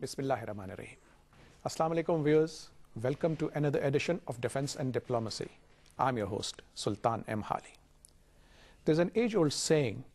Bismillahirrahmanirrahim. Assalamu alaikum viewers. Welcome to another edition of Defense and Diplomacy. I'm your host, Sultan M. Hali. There's an age-old saying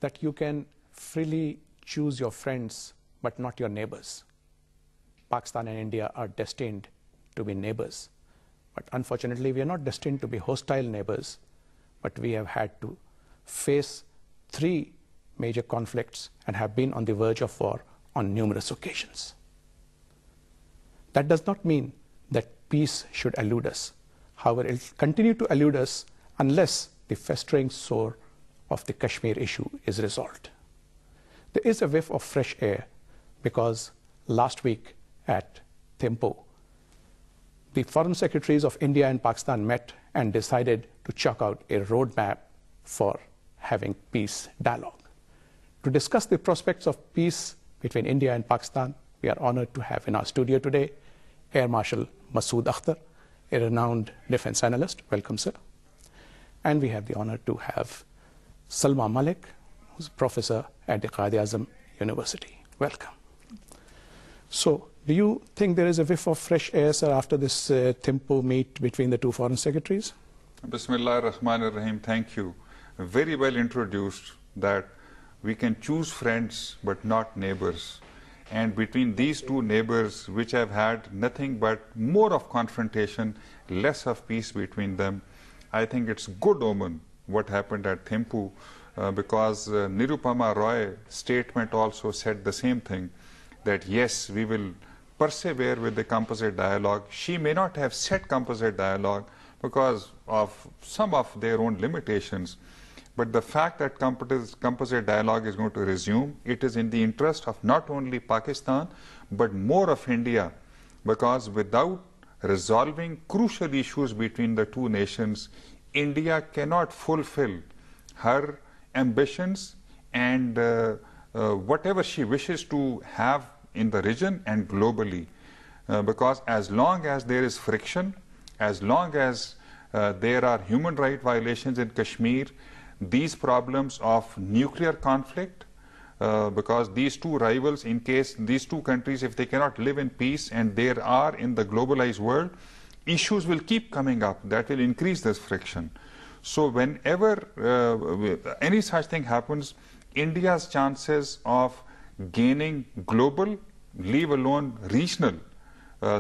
that you can freely choose your friends, but not your neighbors. Pakistan and India are destined to be neighbors. But unfortunately, we are not destined to be hostile neighbors, but we have had to face three major conflicts and have been on the verge of war on numerous occasions. That does not mean that peace should elude us. However, it will continue to elude us unless the festering sore of the Kashmir issue is resolved. There is a whiff of fresh air because last week at Thimphu, the foreign secretaries of India and Pakistan met and decided to chalk out a roadmap for having peace dialogue. To discuss the prospects of peace between India and Pakistan, we are honored to have in our studio today Air Marshal Masood Akhtar, a renowned defense analyst. Welcome, sir. And we have the honor to have Salma Malik, who's a professor at the Quaid-e-Azam University. Welcome. So, do you think there is a whiff of fresh air, sir, after this Thimphu meet between the two foreign secretaries? Bismillah ar-Rahman ar-Rahim. Thank you. Very well introduced that we can choose friends but not neighbors. And between these two neighbors, which have had nothing but more of confrontation, less of peace between them, I think it's good omen what happened at Thimphu because Nirupama Roy's statement also said the same thing, that yes, we will persevere with the composite dialogue. She may not have said composite dialogue because of some of their own limitations. But the fact that composite dialogue is going to resume, it is in the interest of not only Pakistan, but more of India. Because without resolving crucial issues between the two nations, India cannot fulfill her ambitions and whatever she wishes to have in the region and globally. Because as long as there is friction, as long as there are human rights violations in Kashmir, these problems of nuclear conflict, because these two rivals, in case these two countries, if they cannot live in peace, and there are in the globalized world, issues will keep coming up that will increase this friction. So whenever any such thing happens, India's chances of gaining global, leave alone regional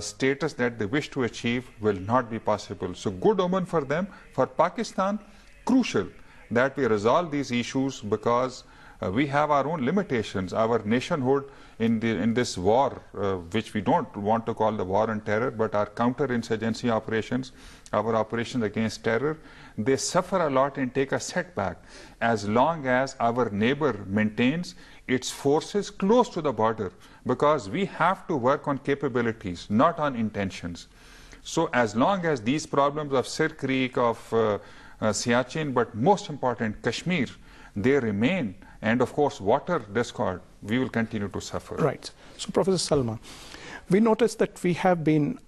status that they wish to achieve will not be possible. So good omen for them. For Pakistan, crucial that we resolve these issues because we have our own limitations. Our nationhood in this war, which we don't want to call the war on terror, but our counterinsurgency operations, our operations against terror, they suffer a lot and take a setback as long as our neighbor maintains its forces close to the border, because we have to work on capabilities, not on intentions. So as long as these problems of Sir Creek, of Siachen, but most important, Kashmir, they remain, and of course water discord, we will continue to suffer. Right. So Professor Salma, we noticed that we have been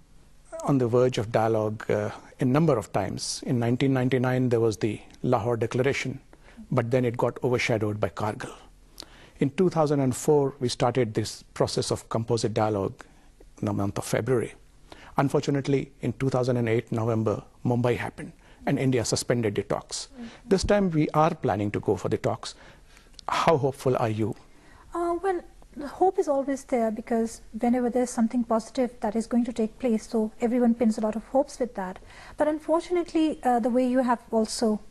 on the verge of dialogue a number of times. In 1999 there was the Lahore Declaration, but then it got overshadowed by Kargil. In 2004 we started this process of composite dialogue in the month of February. Unfortunately, in 2008 November, Mumbai happened and India suspended the talks. This time we are planning to go for the talks. How hopeful are you? Well, the hope is always there because whenever there's something positive that is going to take place, so everyone pins a lot of hopes with that. But unfortunately, the way you have also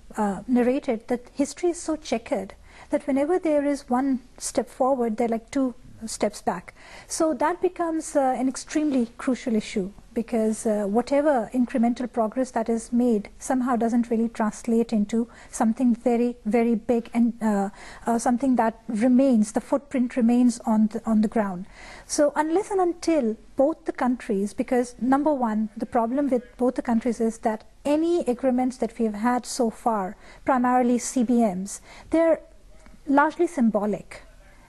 narrated, that history is so checkered that whenever there is one step forward, there are like two steps back. So that becomes an extremely crucial issue because whatever incremental progress that is made somehow doesn't really translate into something very, very big and something that remains, the footprint remains on the ground. So unless and until both the countries, because number one, the problem with both the countries is that any agreements that we have had so far, primarily CBMs, they're largely symbolic.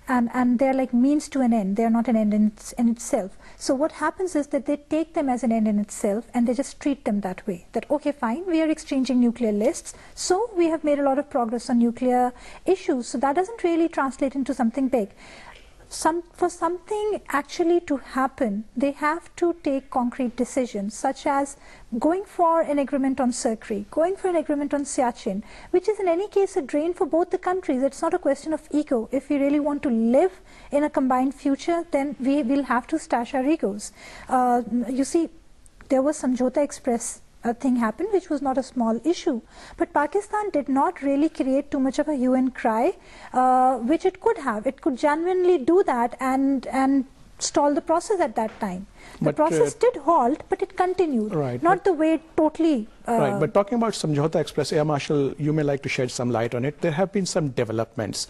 And they're like means to an end. They're not an end in itself. So what happens is that they take them as an end in itself and they just treat them that way. That, okay, fine, we are exchanging nuclear lists. So we have made a lot of progress on nuclear issues. So that doesn't really translate into something big. for something actually to happen, they have to take concrete decisions, such as going for an agreement on Sakri, going for an agreement on Siachen, which is in any case a drain for both the countries. It's not a question of ego. If we really want to live in a combined future, then we will have to stash our egos. You see, there was Samjhauta Express thing happened, which was not a small issue. But Pakistan did not really create too much of a hue and cry, which it could have. It could genuinely do that and stall the process at that time. The process did halt, but it continued. Right, not the way it totally... right, but talking about Samjhauta Express, Air Marshal, you may like to shed some light on it. There have been some developments.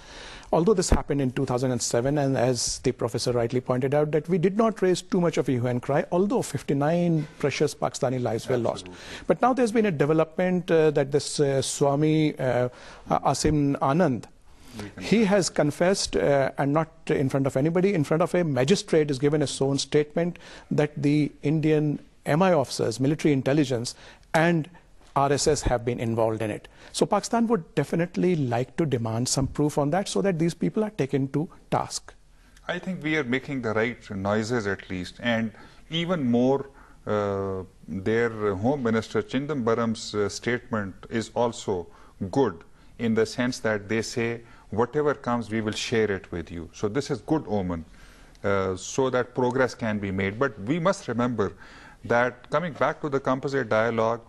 Although this happened in 2007, and as the professor rightly pointed out, that we did not raise too much of a hue and cry, although 59 precious Pakistani lives were lost. But now there's been a development that this Swami Asim Anand, he has confessed, and not in front of anybody, in front of a magistrate, has given a sworn statement that the Indian MI officers, military intelligence, and RSS have been involved in it. So Pakistan would definitely like to demand some proof on that so that these people are taken to task. I think we are making the right noises at least, and even more their Home Minister Chidambaram's statement is also good in the sense that they say whatever comes we will share it with you. So this is good omen so that progress can be made. But we must remember that coming back to the composite dialogue,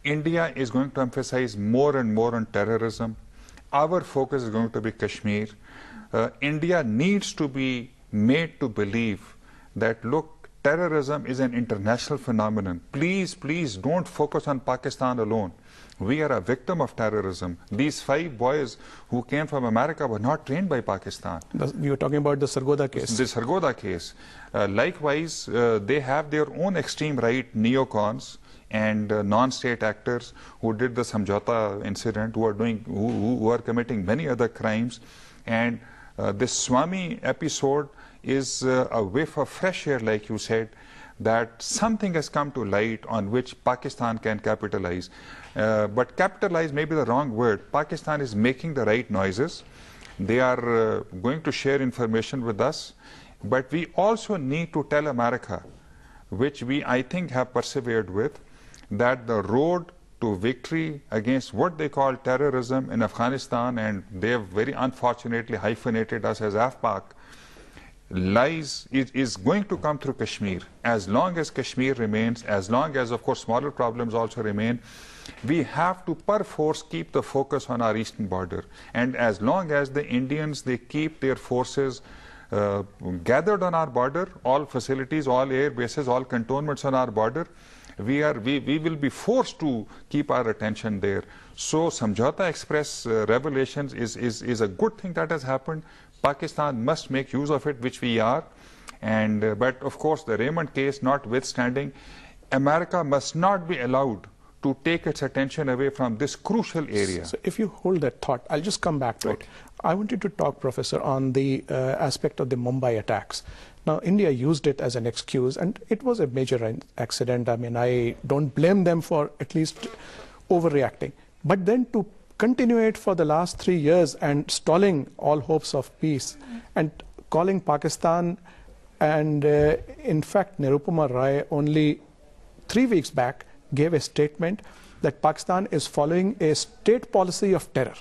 India is going to emphasize more and more on terrorism. Our focus is going to be Kashmir. India needs to be made to believe that, look, terrorism is an international phenomenon. Please, please don't focus on Pakistan alone. We are a victim of terrorism. These 5 boys who came from America were not trained by Pakistan. You were talking about the Sargodha case. The Sargodha case. Likewise, they have their own extreme right neocons and non-state actors who did the Samjhauta incident, who are committing many other crimes. And this Swami episode is a whiff of fresh air, like you said, that something has come to light on which Pakistan can capitalize. But capitalize may be the wrong word. Pakistan is making the right noises. They are going to share information with us. But we also need to tell America, which we, I think, have persevered with, that the road to victory against what they call terrorism in Afghanistan, and they have very unfortunately hyphenated us as AFPAC, is going to come through Kashmir. As long as Kashmir remains, as long as, of course, smaller problems also remain, we have to perforce keep the focus on our eastern border. And as long as the Indians, they keep their forces gathered on our border, all facilities, all air bases, all cantonments on our border, we will be forced to keep our attention there. So Samjhauta Express revelations is a good thing that has happened. Pakistan must make use of it, which we are. And but of course, the Raymond case notwithstanding, America must not be allowed to take its attention away from this crucial area. So if you hold that thought, I'll just come back to it. I wanted to talk, Professor, on the aspect of the Mumbai attacks. Now, India used it as an excuse, and it was a major accident. I mean, I don't blame them for at least overreacting. But then to continue it for the last 3 years and stalling all hopes of peace and calling Pakistan, and in fact, Nirupama Rai only 3 weeks back gave a statement that Pakistan is following a state policy of terror.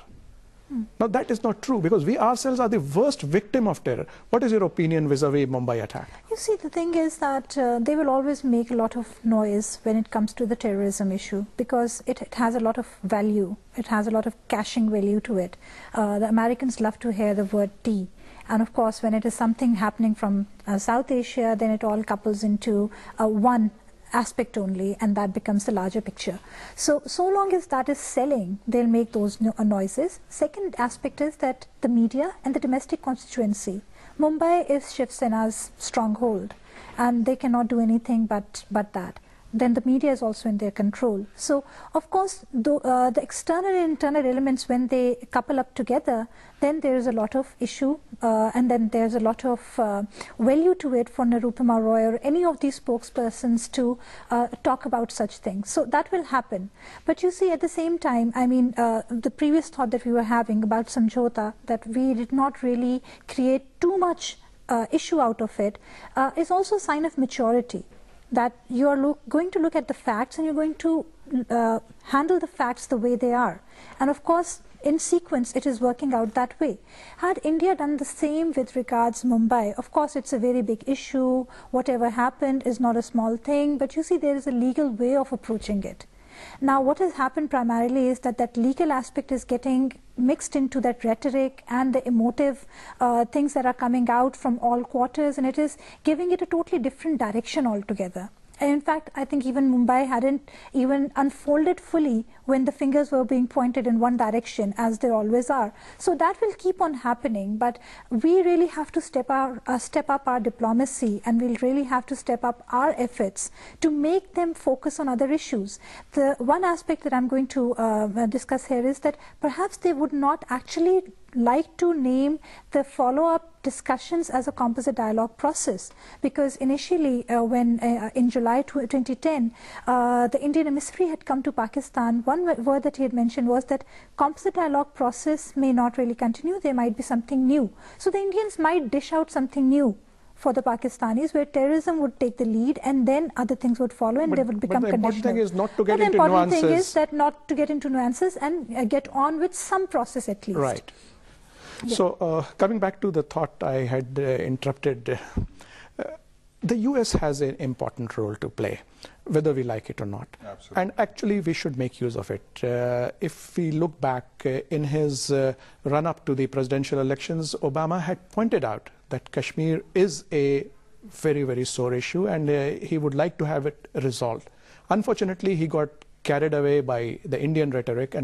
Now, that is not true, because we ourselves are the worst victim of terror. What is your opinion vis-a-vis Mumbai attack? You see, the thing is that they will always make a lot of noise when it comes to the terrorism issue, because it has a lot of value. It has a lot of caching value to it. The Americans love to hear the word T. And of course, when it is something happening from South Asia, then it all couples into one aspect only, and that becomes the larger picture. So long as that is selling, they'll make those noises. Second aspect is that the media and the domestic constituency. Mumbai is Shiv Sena's stronghold, and they cannot do anything but that. Then the media is also in their control. So, of course, the external and internal elements, when they couple up together, then there is a lot of issue, and then there's a lot of value to it for Nirupama Roy or any of these spokespersons to talk about such things. So that will happen. But you see, at the same time, I mean, the previous thought that we were having about Samjhauta, that we did not really create too much issue out of it is also a sign of maturity, that you are going to look at the facts and you're going to handle the facts the way they are. And of course, in sequence, it is working out that way. Had India done the same with regards Mumbai, of course, it's a very big issue. Whatever happened is not a small thing, but you see, there is a legal way of approaching it. Now, what has happened primarily is that that legal aspect is getting mixed into that rhetoric and the emotive things that are coming out from all quarters, and it is giving it a totally different direction altogether. And in fact, I think even Mumbai hadn't even unfolded fully when the fingers were being pointed in one direction, as they always are. So that will keep on happening, but we really have to step up our diplomacy, and we'll really have to step up our efforts to make them focus on other issues. The one aspect that I'm going to discuss here is that perhaps they would not actually like to name the follow-up discussions as a composite dialogue process, because initially when in July 2010 the Indian emissary had come to Pakistan, one word that he had mentioned was that composite dialogue process may not really continue, there might be something new. So the Indians might dish out something new for the Pakistanis, where terrorism would take the lead and then other things would follow, and they would become conditional. But the important thing is not to get into nuances. nuances. The important thing is that not to get into nuances and get on with some process at least. Right. Yeah. So coming back to the thought I had interrupted, the US has an important role to play, whether we like it or not. Absolutely. And actually we should make use of it. If we look back in his run-up to the presidential elections, Obama had pointed out that Kashmir is a very, very sore issue, and he would like to have it resolved. Unfortunately, he got carried away by the Indian rhetoric and